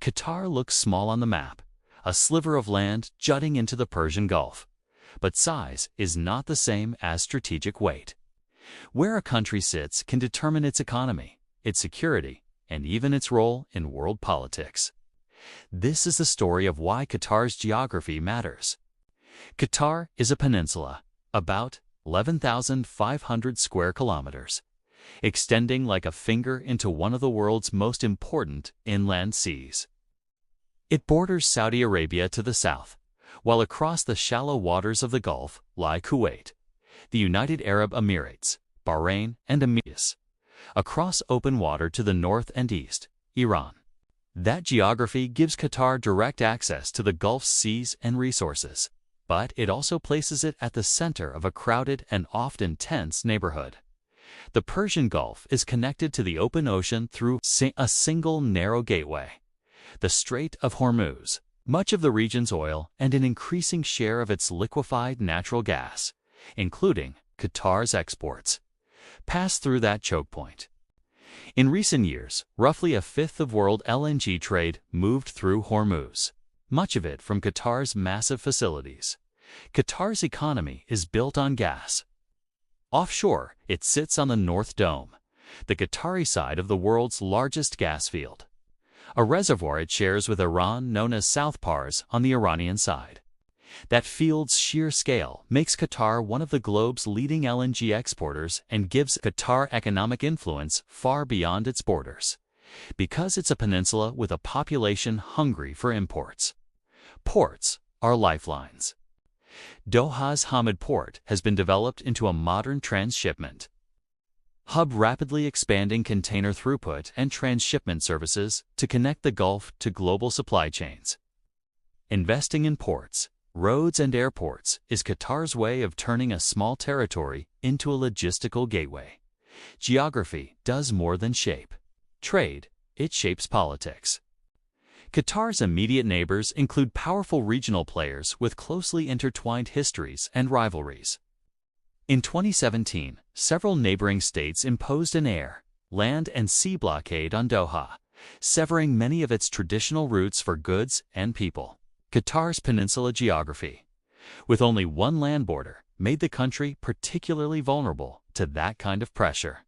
Qatar looks small on the map, a sliver of land jutting into the Persian Gulf. But size is not the same as strategic weight. Where a country sits can determine its economy, its security, and even its role in world politics. This is the story of why Qatar's geography matters. Qatar is a peninsula, about 11,500 square kilometers, extending like a finger into one of the world's most important inland seas. It borders Saudi Arabia to the south, while across the shallow waters of the Gulf lie Kuwait, the United Arab Emirates, Bahrain, and Emirs. Across open water to the north and east, Iran. That geography gives Qatar direct access to the Gulf's seas and resources, but it also places it at the center of a crowded and often tense neighborhood. The Persian Gulf is connected to the open ocean through a single narrow gateway, the Strait of Hormuz. Much of the region's oil and an increasing share of its liquefied natural gas, including Qatar's exports, pass through that chokepoint. In recent years, roughly a fifth of world LNG trade moved through Hormuz, much of it from Qatar's massive facilities. Qatar's economy is built on gas. Offshore, it sits on the North Dome, the Qatari side of the world's largest gas field, a reservoir it shares with Iran known as South Pars on the Iranian side. That field's sheer scale makes Qatar one of the globe's leading LNG exporters and gives Qatar economic influence far beyond its borders, because it's a peninsula with a population hungry for imports. Ports are lifelines. Doha's Hamad Port has been developed into a modern transshipment hub, rapidly expanding container throughput and transshipment services to connect the Gulf to global supply chains. Investing in ports, roads, and airports is Qatar's way of turning a small territory into a logistical gateway. Geography does more than shape trade, it shapes politics. Qatar's immediate neighbors include powerful regional players with closely intertwined histories and rivalries. In 2017, several neighboring states imposed an air, land, and sea blockade on Doha, severing many of its traditional routes for goods and people. Qatar's peninsula geography, with only one land border, made the country particularly vulnerable to that kind of pressure.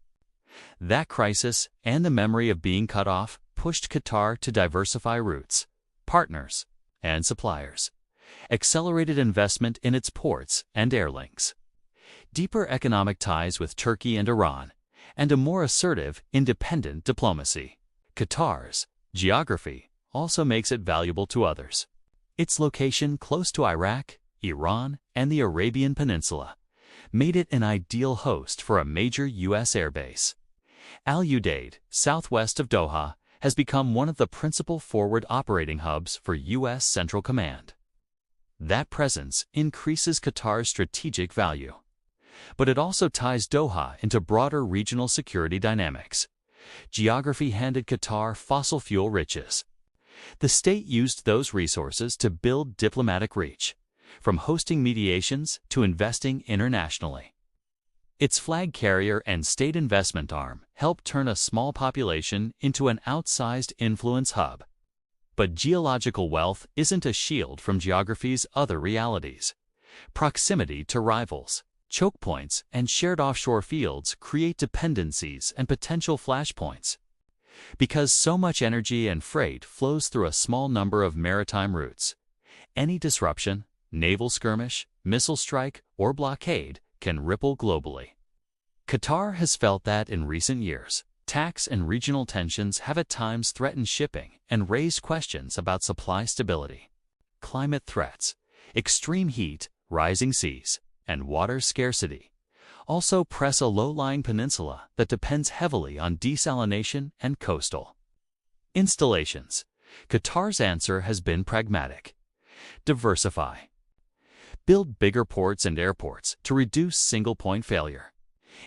That crisis and the memory of being cut off pushed Qatar to diversify routes, partners, and suppliers, accelerated investment in its ports and air links, deeper economic ties with Turkey and Iran, and a more assertive, independent diplomacy. Qatar's geography also makes it valuable to others. Its location close to Iraq, Iran, and the Arabian Peninsula made it an ideal host for a major U.S. airbase. Al Udeid, southwest of Doha, has become one of the principal forward operating hubs for U.S. Central Command. That presence increases Qatar's strategic value. But it also ties Doha into broader regional security dynamics. Geography handed Qatar fossil fuel riches. The state used those resources to build diplomatic reach, from hosting mediations to investing internationally. Its flag carrier and state investment arm helped turn a small population into an outsized influence hub. But geological wealth isn't a shield from geography's other realities. Proximity to rivals, chokepoints, and shared offshore fields create dependencies and potential flashpoints. Because so much energy and freight flows through a small number of maritime routes, any disruption, naval skirmish, missile strike, or blockade can ripple globally. Qatar has felt that in recent years. Tax and regional tensions have at times threatened shipping and raised questions about supply stability. Climate threats, extreme heat, rising seas, and water scarcity also press a low-lying peninsula that depends heavily on desalination and coastal installations. Qatar's answer has been pragmatic. Diversify. Build bigger ports and airports to reduce single-point failure.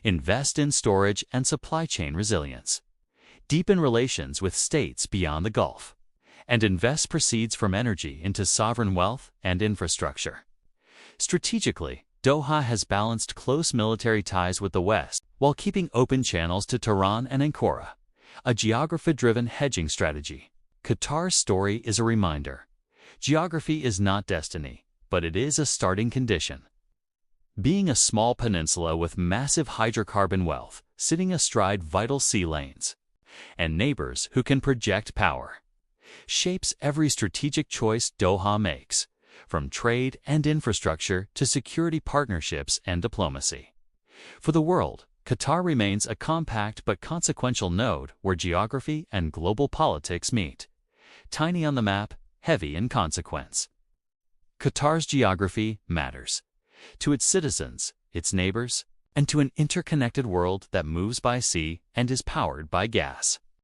Invest in storage and supply chain resilience. Deepen relations with states beyond the Gulf. And invest proceeds from energy into sovereign wealth and infrastructure. Strategically, Doha has balanced close military ties with the West while keeping open channels to Tehran and Ankara, a geography-driven hedging strategy. Qatar's story is a reminder. Geography is not destiny, but it is a starting condition. Being a small peninsula with massive hydrocarbon wealth, sitting astride vital sea lanes, and neighbors who can project power, shapes every strategic choice Doha makes, from trade and infrastructure to security partnerships and diplomacy. For the world, Qatar remains a compact but consequential node where geography and global politics meet. Tiny on the map, heavy in consequence. Qatar's geography matters to its citizens, its neighbors, and to an interconnected world that moves by sea and is powered by gas.